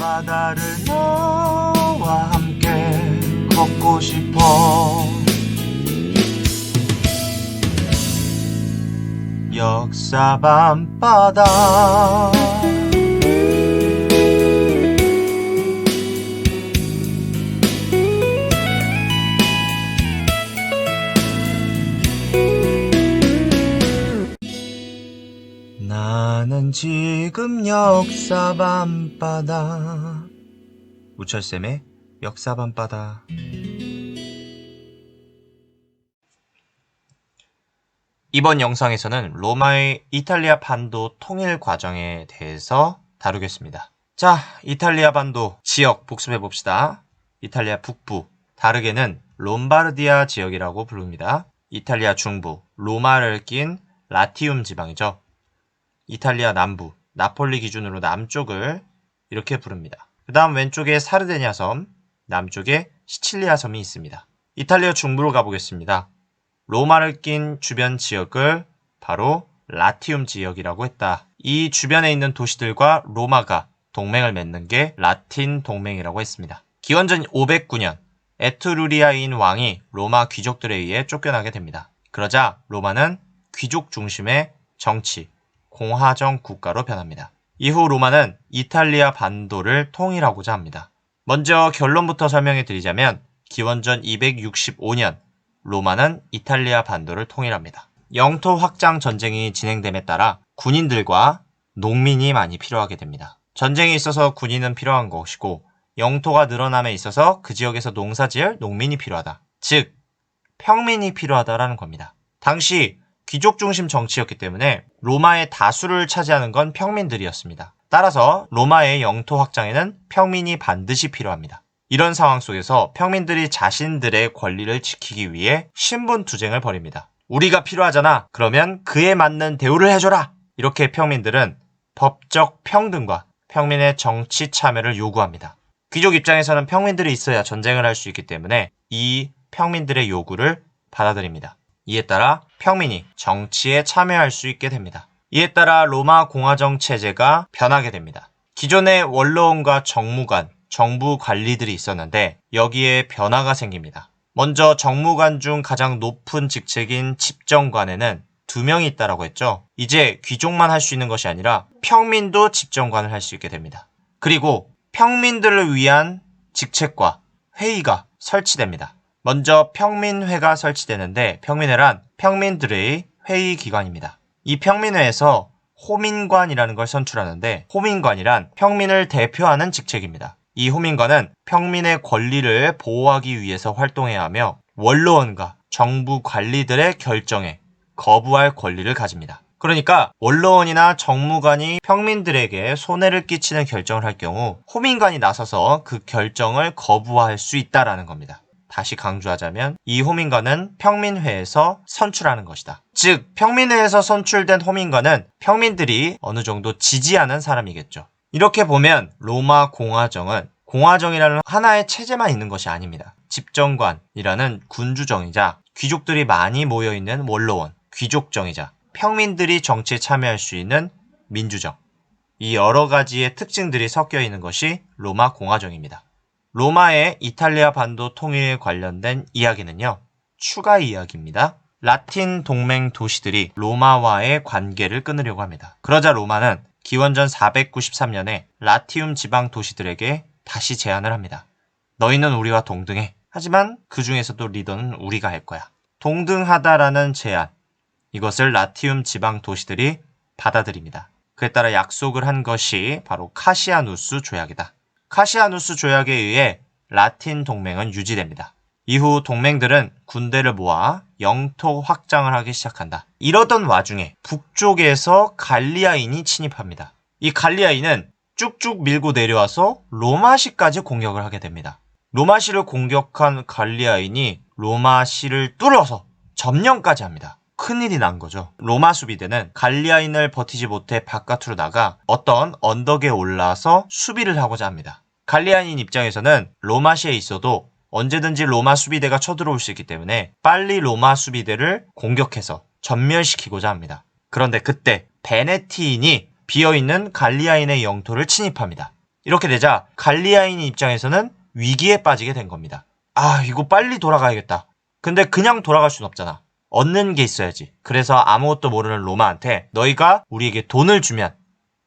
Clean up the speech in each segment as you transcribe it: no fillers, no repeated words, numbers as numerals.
바다를 너와 함께 걷고 싶어. 역사 밤바다. 나는 지금 역사 밤바다. 우철쌤의 역사 밤바다. 이번 영상에서는 로마의 이탈리아 반도 통일 과정에 대해서 다루겠습니다. 자, 이탈리아 반도 지역 복습해 봅시다. 이탈리아 북부, 다르게는 롬바르디아 지역이라고 부릅니다. 이탈리아 중부, 로마를 낀 라티움 지방이죠. 이탈리아 남부, 나폴리 기준으로 남쪽을 이렇게 부릅니다. 그 다음 왼쪽에 사르데냐 섬, 남쪽에 시칠리아 섬이 있습니다. 이탈리아 중부로 가보겠습니다. 로마를 낀 주변 지역을 바로 라티움 지역이라고 했다. 이 주변에 있는 도시들과 로마가 동맹을 맺는 게 라틴 동맹이라고 했습니다. 기원전 509년 에트루리아인 왕이 로마 귀족들에 의해 쫓겨나게 됩니다. 그러자 로마는 귀족 중심의 정치, 공화정 국가로 변합니다. 이후 로마는 이탈리아 반도를 통일하고자 합니다. 먼저 결론부터 설명해 드리자면 기원전 265년 로마는 이탈리아 반도를 통일합니다. 영토 확장 전쟁이 진행됨에 따라 군인들과 농민이 많이 필요하게 됩니다. 전쟁에 있어서 군인은 필요한 것이고 영토가 늘어남에 있어서 그 지역에서 농사지을 농민이 필요하다. 즉, 평민이 필요하다라는 겁니다. 당시 귀족 중심 정치였기 때문에 로마의 다수를 차지하는 건 평민들이었습니다. 따라서 로마의 영토 확장에는 평민이 반드시 필요합니다. 이런 상황 속에서 평민들이 자신들의 권리를 지키기 위해 신분투쟁을 벌입니다. 우리가 필요하잖아. 그러면 그에 맞는 대우를 해줘라. 이렇게 평민들은 법적 평등과 평민의 정치 참여를 요구합니다. 귀족 입장에서는 평민들이 있어야 전쟁을 할 수 있기 때문에 이 평민들의 요구를 받아들입니다. 이에 따라 평민이 정치에 참여할 수 있게 됩니다. 이에 따라 로마 공화정 체제가 변하게 됩니다. 기존의 원로원과 정무관, 정부 관리들이 있었는데 여기에 변화가 생깁니다. 먼저 정무관 중 가장 높은 직책인 집정관에는 2명이 있다라고 했죠. 이제 귀족만 할 수 있는 것이 아니라 평민도 집정관을 할 수 있게 됩니다. 그리고 평민들을 위한 직책과 회의가 설치됩니다. 먼저 평민회가 설치되는데 평민회란 평민들의 회의 기관입니다. 이 평민회에서 호민관이라는 걸 선출하는데 호민관이란 평민을 대표하는 직책입니다. 이 호민관은 평민의 권리를 보호하기 위해서 활동해야 하며 원로원과 정부 관리들의 결정에 거부할 권리를 가집니다. 그러니까 원로원이나 정무관이 평민들에게 손해를 끼치는 결정을 할 경우 호민관이 나서서 그 결정을 거부할 수 있다라는 겁니다. 다시 강조하자면 이 호민관은 평민회에서 선출하는 것이다. 즉 평민회에서 선출된 호민관은 평민들이 어느 정도 지지하는 사람이겠죠. 이렇게 보면 로마 공화정은 공화정이라는 하나의 체제만 있는 것이 아닙니다. 집정관이라는 군주정이자 귀족들이 많이 모여있는 원로원, 귀족정이자 평민들이 정치에 참여할 수 있는 민주정, 이 여러 가지의 특징들이 섞여 있는 것이 로마 공화정입니다. 로마의 이탈리아 반도 통일에 관련된 이야기는요, 추가 이야기입니다. 라틴 동맹 도시들이 로마와의 관계를 끊으려고 합니다. 그러자 로마는 기원전 493년에 라티움 지방 도시들에게 다시 제안을 합니다. 너희는 우리와 동등해. 하지만 그 중에서도 리더는 우리가 할 거야. 동등하다라는 제안, 이것을 라티움 지방 도시들이 받아들입니다. 그에 따라 약속을 한 것이 바로 카시아누스 조약이다. 카시아누스 조약에 의해 라틴 동맹은 유지됩니다. 이후 동맹들은 군대를 모아 영토 확장을 하기 시작한다. 이러던 와중에 북쪽에서 갈리아인이 침입합니다. 이 갈리아인은 쭉쭉 밀고 내려와서 로마시까지 공격을 하게 됩니다. 로마시를 공격한 갈리아인이 로마시를 뚫어서 점령까지 합니다. 큰일이 난 거죠. 로마 수비대는 갈리아인을 버티지 못해 바깥으로 나가 어떤 언덕에 올라서 수비를 하고자 합니다. 갈리아인 입장에서는 로마시에 있어도 언제든지 로마 수비대가 쳐들어올 수 있기 때문에 빨리 로마 수비대를 공격해서 전멸시키고자 합니다. 그런데 그때 베네티인이 비어있는 갈리아인의 영토를 침입합니다. 이렇게 되자 갈리아인의 입장에서는 위기에 빠지게 된 겁니다. 아, 이거 빨리 돌아가야겠다. 근데 그냥 돌아갈 순 없잖아. 얻는 게 있어야지. 그래서 아무것도 모르는 로마한테 너희가 우리에게 돈을 주면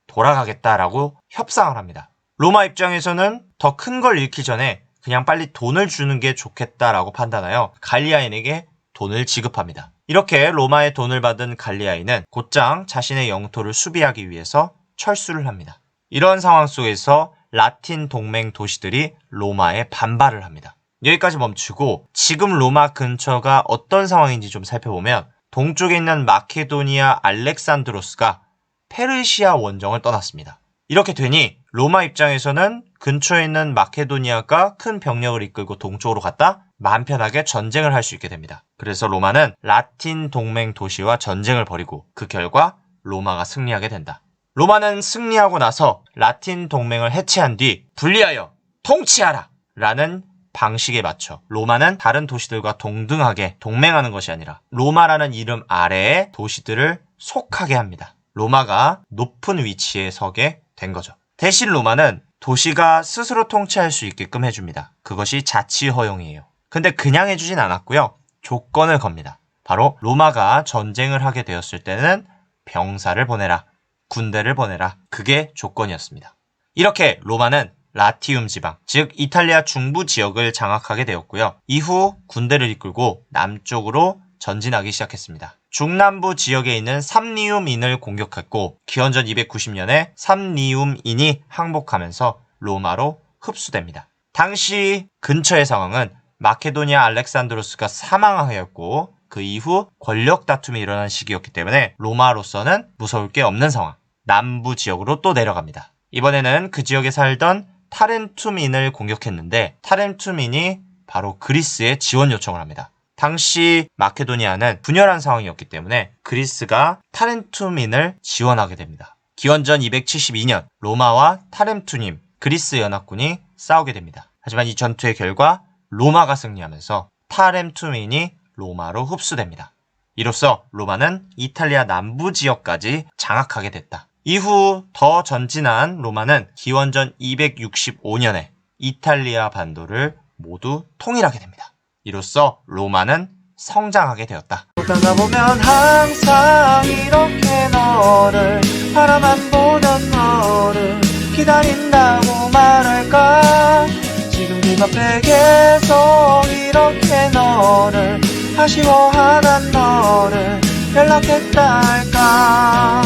돌아가겠다라고 협상을 합니다. 로마 입장에서는 더 큰 걸 잃기 전에 그냥 빨리 돈을 주는 게 좋겠다라고 판단하여 갈리아인에게 돈을 지급합니다. 이렇게 로마의 돈을 받은 갈리아인은 곧장 자신의 영토를 수비하기 위해서 철수를 합니다. 이런 상황 속에서 라틴 동맹 도시들이 로마에 반발을 합니다. 여기까지 멈추고 지금 로마 근처가 어떤 상황인지 좀 살펴보면 동쪽에 있는 마케도니아 알렉산드로스가 페르시아 원정을 떠났습니다. 이렇게 되니 로마 입장에서는 근처에 있는 마케도니아가 큰 병력을 이끌고 동쪽으로 갔다 마음 편하게 전쟁을 할 수 있게 됩니다. 그래서 로마는 라틴 동맹 도시와 전쟁을 벌이고 그 결과 로마가 승리하게 된다. 로마는 승리하고 나서 라틴 동맹을 해체한 뒤 분리하여 통치하라! 라는 방식에 맞춰 로마는 다른 도시들과 동등하게 동맹하는 것이 아니라 로마라는 이름 아래에 도시들을 속하게 합니다. 로마가 높은 위치에 서게 된 거죠. 대신 로마는 도시가 스스로 통치할 수 있게끔 해줍니다. 그것이 자치 허용이에요. 근데 그냥 해주진 않았고요. 조건을 겁니다. 바로 로마가 전쟁을 하게 되었을 때는 병사를 보내라. 군대를 보내라. 그게 조건이었습니다. 이렇게 로마는 라티움 지방, 즉 이탈리아 중부 지역을 장악하게 되었고요. 이후 군대를 이끌고 남쪽으로 전진하기 시작했습니다. 중남부 지역에 있는 삼리움인을 공격했고 기원전 290년에 삼리움인이 항복하면서 로마로 흡수됩니다. 당시 근처의 상황은 마케도니아 알렉산드로스가 사망하였고 그 이후 권력 다툼이 일어난 시기였기 때문에 로마로서는 무서울 게 없는 상황. 남부 지역으로 또 내려갑니다. 이번에는 그 지역에 살던 타렌툼인을 공격했는데 타렌툼인이 바로 그리스에 지원 요청을 합니다. 당시 마케도니아는 분열한 상황이었기 때문에 그리스가 타렌툼인을 지원하게 됩니다. 기원전 272년 로마와 타렌투님 그리스 연합군이 싸우게 됩니다. 하지만 이 전투의 결과 로마가 승리하면서 타렌투민이 로마로 흡수됩니다. 이로써 로마는 이탈리아 남부 지역까지 장악하게 됐다. 이후 더 전진한 로마는 기원전 265년에 이탈리아 반도를 모두 통일하게 됩니다. 이로써 로마는 성장하게 되었다. 보다가 보면 항상 이렇게 너를 바라만 보던 너를 기다린다고 말할까. 지금 네 앞에 계속 이렇게 너를 아쉬워하던 너를 연락했다 할까.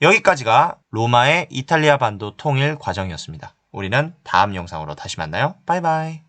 여기까지가 로마의 이탈리아 반도 통일 과정이었습니다. 우리는 다음 영상으로 다시 만나요. 바이바이.